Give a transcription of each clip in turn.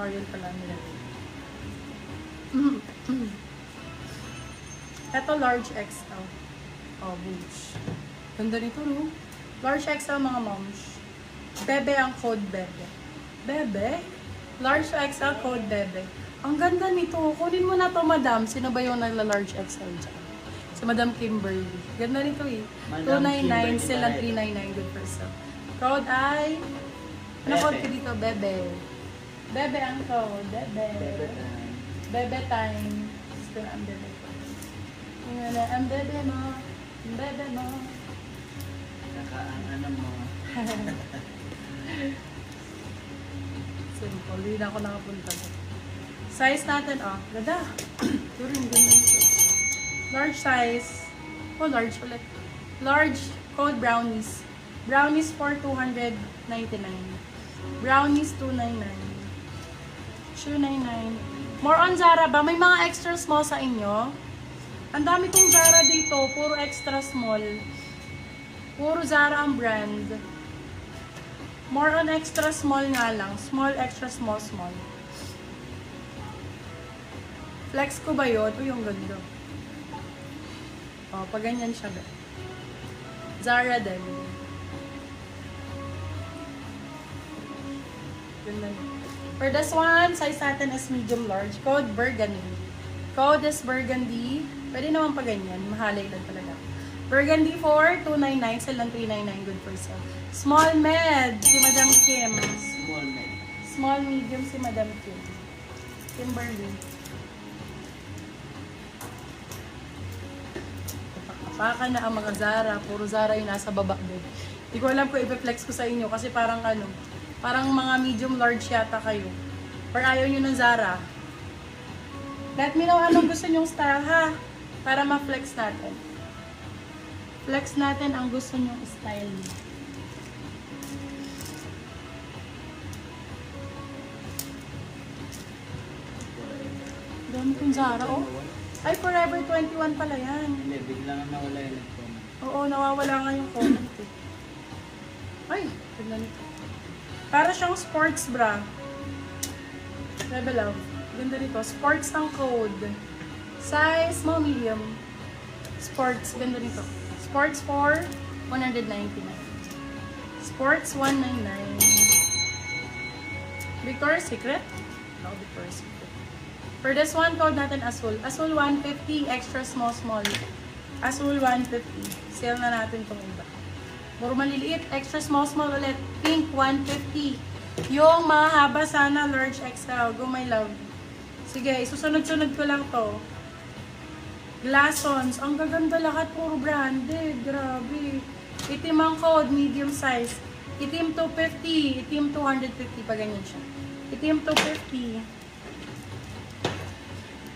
L'Oreal pala nila. Ito, large XL. Oh, boots. Ganda nito, no? Large XL, mga moms. Bebe ang code, bebe. Bebe? Large XL, code, bebe. Ang ganda nito. Kunin mo na to, madam. Sino ba yung nagla-large XL dyan? Si Madam Kimberly. Ganda nito eh. Madam 299, Kimberly sila pala 399. Good for sale. Code ay... Ano code ko dito? Bebe. Bebe ang code. Bebe. Bebe time. Gusto na ang bebe ko. Ang bebe mo. Ang bebe mo. Nakaano mo. Simple. Hindi na ako nakapunta. Size natin, oh. Ganda. Yun rin, ganda nito. Large size. Oh, large ulit. Large code brownies. Brownies for 299. Brownies 299. 299. More on Zara ba? May mga extra small sa inyo? Ang dami kong Zara dito. Puro extra small. Puro Zara ang brand. More on extra small nga lang. Small, extra small, small. Flex ko ba yun? Uy, yung ganda. O, pag ganyan siya ba? Zara din. Ganda niya. For this one, size natin is medium large. Code Burgundy. Code is Burgundy. Pwede naman pa ganyan. Mahalay lang talaga. Burgundy for 299. Silang 399. Good for sale. Small med. Si Madam Kim. Small med. Small medium si Madam Kim. Kimberly. Paka na ang mga Zara. Puro Zara yung nasa baba din. Hindi ko alam kung i-flex ko sa inyo kasi parang ano, parang mga medium large yata kayo. Or ayaw nyo ng Zara. Let me know anong gusto nyong style ha. Para ma-flex natin. Flex natin ang gusto nyong style niyo. Dami kong Zara oh. Ay, Forever 21 pala yan. Hindi, biglang nawala yung nag-comment. Oo, nawawala nga yung comment eh. Ay, ganda nito. Para siyang sports bra. Rebel Love. Ganda nito. Sports ang code. Size, small, medium. Sports, ganda nito. Sports for 199. Sports, 199. Victoria's Secret? No, Victoria's Secret. For this one, code natin Azul. Azul 150, extra small, small. Azul 150. Sale na natin itong iba. Puro maliliit, extra small, small ulit. Pink 150. Yung mahaba sana, large XL. Go my love. Sige, isusunod-sunod ko lang to. Glassons. Ang gaganda lahat, puro branded. Grabe. Itim ang code, medium size. Itim 250, itim 250. Pa ganyan siya. Itim 250.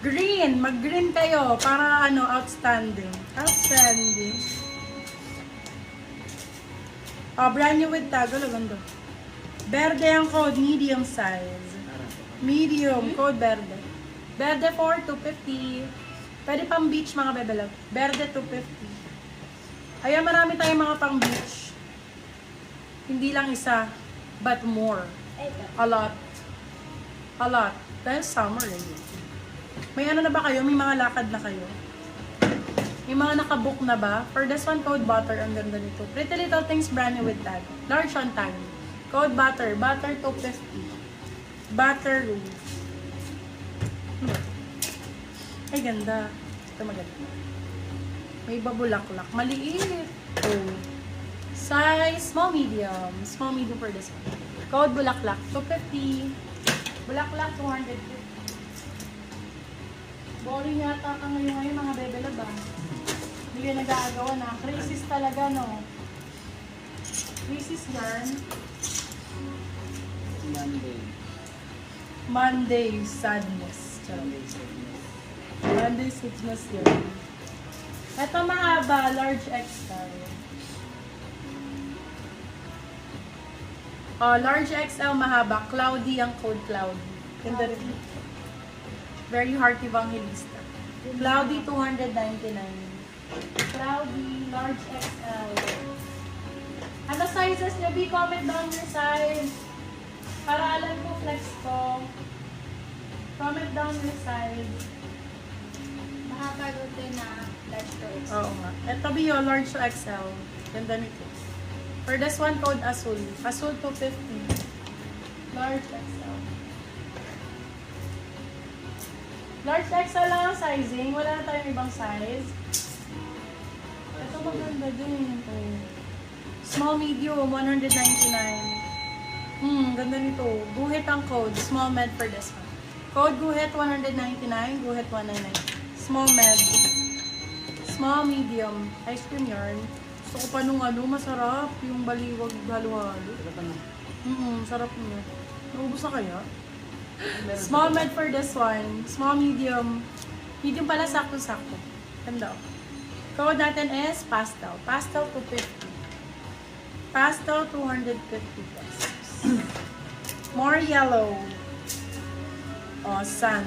Green. Mag-green kayo para ano, outstanding. Outstanding. Oh, brand new with tag. Ganda. Verde ang code, medium size. Medium, code verde. Verde for 250. Pwede pang beach mga bebe love. Verde 250. Ayan, marami tayong mga pang beach. Hindi lang isa, but more. A lot. A lot. Dahil summer eh. May ano na ba kayo? May mga lakad na kayo? May mga nakabook na ba? For this one, code butter. Ang ganda nito. Pretty Little Things brand new with tag. Large on tag. Code butter. Butter 250. Butter roux. Ay, ganda. Ito maganda. May babulaklak. Maliit. Oh. Size, small, medium. Small, medium for this one. Code bulaklak. 250. Bulaklak, 250. Boring yata ka ngayon mga bebe ba? Hindi ka nag-aagawa na. Crisis talaga, no? Crisis yarn. Monday. Monday sadness. Monday sadness. Monday sadness yun. Ito mahaba, large XL. Oh, large XL mahaba. Cloudy ang code cloudy. Ganda rin. Very hearty Evangelista. Cloudy 299. Cloudy, large XL. Ano sizes nyo? Comment down your size. Para alam ko flex ko. Comment down your side. Makakagutin na large to XL. Oo nga. Ito Bio, large to XL. Ganda nito. For this one, code Azul. Azul 250. Large XL. Large XL lang ang sizing. Wala na tayong ibang size. Ito maganda din. Oh. Small medium, 199. Ganda nito. Guhit ang code. Small med for this one. Code Guhit 199, Guhit 199. Small med. Small medium. Ice cream yarn. Gusto ko pa nung ano, masarap. Yung baliwag halo-halo. Sarap niya. Naubos na kaya? Small med for this one. Small medium. Medium pala sakto-sakto. Ganda. Code natin is pastel. Pastel 250. Pastel 250 pesos. More yellow. Oh, sun.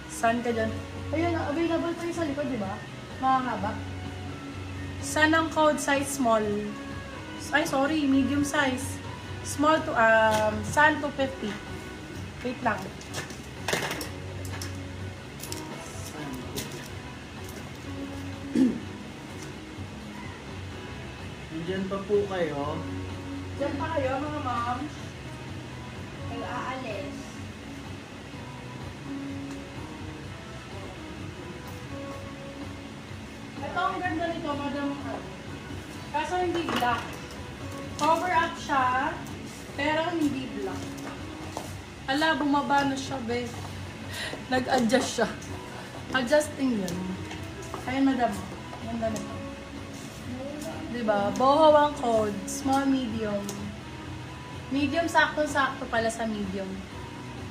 Sun ka dyan. Ayun, available pa yung sa likod, di ba? Makakaba. Sun ang code size small. Ay, sorry, medium size. Small to, sun 250. Wait lang. Nandiyan pa po kayo. Diyan pa kayo, mga ma'am. Nag-aalis. Ito ang ganda nito, madam. Kaso hindi black. Cover up siya, pero hindi black. Ala, bumaba na siya, be. Nag-adjust siya. Adjusting yun. Ayun, madam. Ganda nito. Diba? Boho ang code. Small, medium. Medium, sakto-sakto pala sa medium.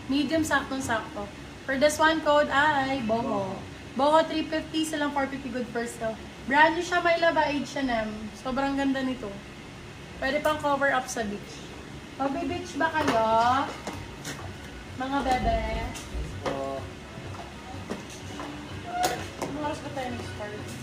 Medium, sakto-sakto. For this one code ay Boho. Boho 350, silang 450 good first sale. Brand new siya, may laba H&M. Sobrang ganda nito. Pwede pang cover up sa beach. Magbe-beach ba kayo? Mga bebe? So, Ano oras ba tayo nag-start?